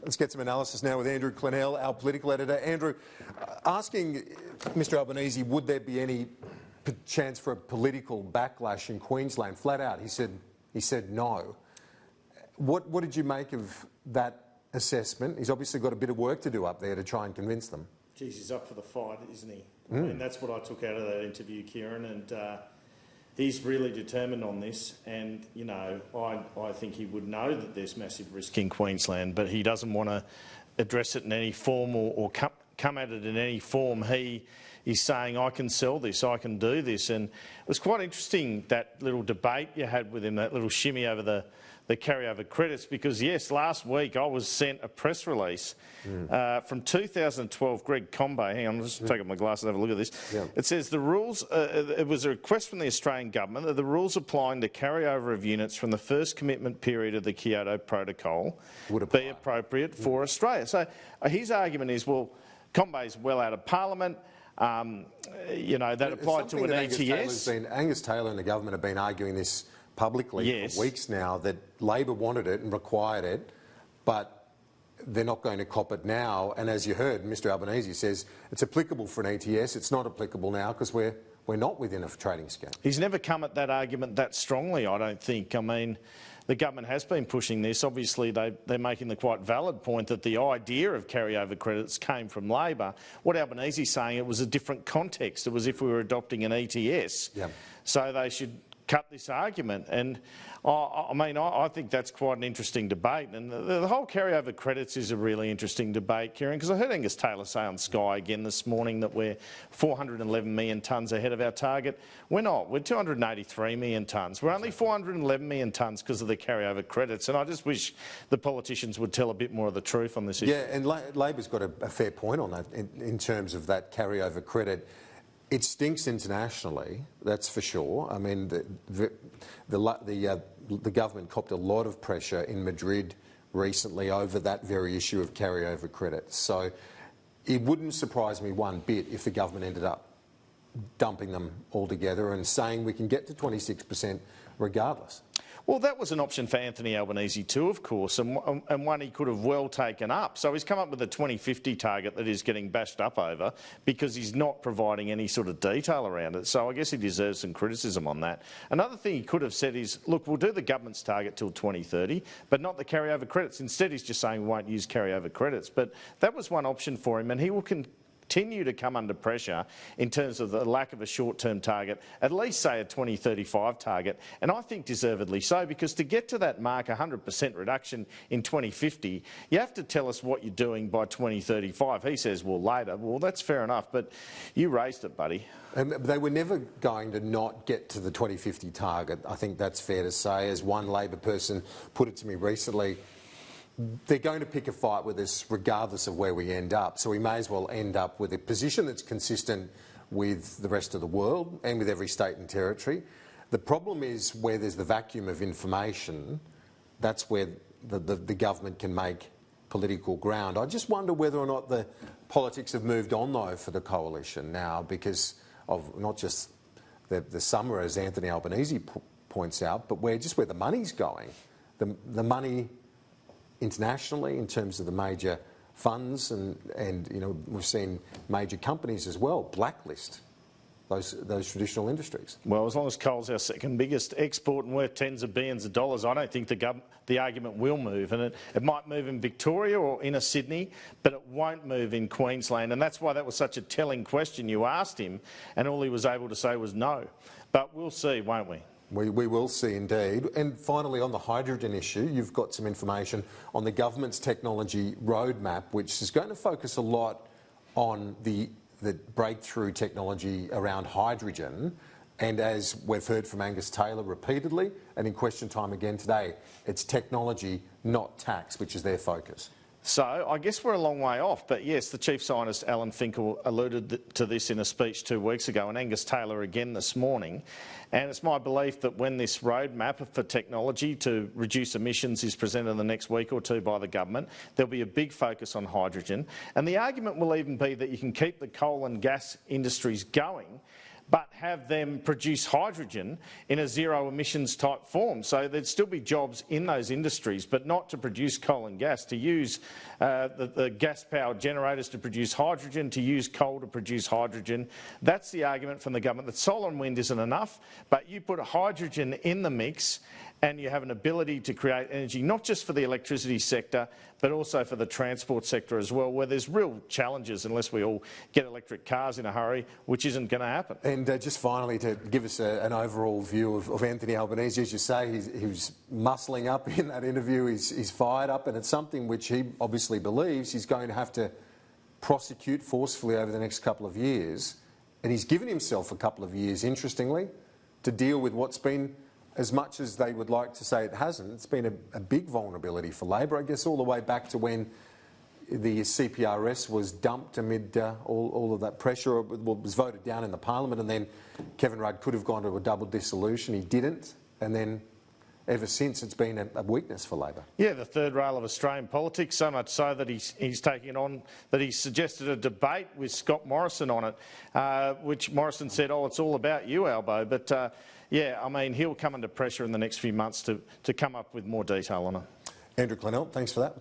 Let's get some analysis now with Andrew Clennell, our political editor. Andrew, asking Mr Albanese, would there be any chance for a political backlash in Queensland? Flat out, he said no. What did you make of that assessment? He's obviously got a bit of work to do up there to try and convince them. Geez, he's up for the fight, isn't he? And that's what I took out of that interview, Kieran, and he's really determined on this. And, you know, I think he would know that there's massive risk in Queensland, but he doesn't want to address it in any form or come at it in any form. He's saying, I can sell this, I can do this. And it was quite interesting, that little debate you had with him, that little shimmy over the carryover credits, because, yes, last week I was sent a press release from 2012, Greg Combay. Hang on, I'll just take up my glasses and have a look at this. Yeah. It says the rules, it was a request from the Australian government that the rules applying to carryover of units from the first commitment period of the Kyoto Protocol would be appropriate for Australia. So his argument is, well, Combay's well out of Parliament. You know, that applied to an ETS. Angus Taylor and the government have been arguing this publicly for weeks now, that Labor wanted it and required it, but they're not going to cop it now. And as you heard, Mr Albanese says it's applicable for an ETS. It's not applicable now because we're not within a trading scale. He's never come at that argument that strongly, I don't think. I mean, the government has been pushing this. Obviously, they're making the quite valid point that the idea of carryover credits came from Labor. What Albanese's saying, it was a different context. It was if we were adopting an ETS. Yep. So they should cut this argument. And I think that's quite an interesting debate. And the whole carryover credits is a really interesting debate, Kieran, because I heard Angus Taylor say on Sky again this morning that we're 411 million tonnes ahead of our target. We're not. We're 283 million tonnes. We're only 411 million tonnes because of the carryover credits. And I just wish the politicians would tell a bit more of the truth on this issue. Yeah, and Labor's got a fair point on that in terms of that carryover credit. It stinks internationally, that's for sure. I mean, the government copped a lot of pressure in Madrid recently over that very issue of carryover credits. So it wouldn't surprise me one bit if the government ended up dumping them altogether and saying we can get to 26% regardless. Well, that was an option for Anthony Albanese too, of course, and one he could have well taken up. So he's come up with a 2050 target that he's getting bashed up over because he's not providing any sort of detail around it. So I guess he deserves some criticism on that. Another thing he could have said is, look, we'll do the government's target till 2030, but not the carryover credits. Instead, he's just saying we won't use carryover credits. But that was one option for him, and he will continue to come under pressure in terms of the lack of a short-term target, at least say a 2035 target, and I think deservedly so, because to get to that mark, 100% reduction in 2050, you have to tell us what you're doing by 2035. He says, well, later. Well, that's fair enough, but you raised it, buddy. They were never going to not get to the 2050 target. I think that's fair to say. As one Labor person put it to me recently, they're going to pick a fight with us regardless of where we end up. So we may as well end up with a position that's consistent with the rest of the world and with every state and territory. The problem is where there's the vacuum of information, that's where the government can make political ground. I just wonder whether or not the politics have moved on, though, for the coalition now because of not just the summer, as Anthony Albanese points out, but where the money's going. The money internationally in terms of the major funds and you know, we've seen major companies as well blacklist those traditional industries. Well, as long as coal's our second biggest export and worth tens of billions of dollars, I don't think the argument will move. And it might move in Victoria or inner Sydney, but it won't move in Queensland. And that's why that was such a telling question you asked him, and all he was able to say was no. But we'll see, won't we? We will see indeed. And finally, on the hydrogen issue, you've got some information on the government's technology roadmap, which is going to focus a lot on the breakthrough technology around hydrogen. And as we've heard from Angus Taylor repeatedly, and in question time again today, it's technology, not tax, which is their focus. So I guess we're a long way off, but yes, the Chief Scientist Alan Finkel alluded to this in a speech 2 weeks ago, and Angus Taylor again this morning. And it's my belief that when this roadmap for technology to reduce emissions is presented in the next week or two by the government, there'll be a big focus on hydrogen. And the argument will even be that you can keep the coal and gas industries going, but have them produce hydrogen in a zero emissions type form. So there'd still be jobs in those industries, but not to produce coal and gas, to use the gas-powered generators to produce hydrogen, to use coal to produce hydrogen. That's the argument from the government, that solar and wind isn't enough, but you put hydrogen in the mix and you have an ability to create energy, not just for the electricity sector, but also for the transport sector as well, where there's real challenges unless we all get electric cars in a hurry, which isn't going to happen. And just finally, to give us an overall view of Anthony Albanese, as you say, he was muscling up in that interview, he's fired up, and it's something which he obviously believes he's going to have to prosecute forcefully over the next couple of years. And he's given himself a couple of years, interestingly, to deal with what's been, as much as they would like to say it hasn't, it's been a big vulnerability for Labor, I guess, all the way back to when the CPRS was dumped amid all of that pressure. It was voted down in the Parliament, and then Kevin Rudd could have gone to a double dissolution. He didn't, and then ever since it's been a weakness for Labor. Yeah, the third rail of Australian politics, so much so that he's taking it on, that he suggested a debate with Scott Morrison on it, which Morrison said, oh, it's all about you, Albo. But yeah, I mean, he'll come under pressure in the next few months to come up with more detail on it. Andrew Clennell, thanks for that.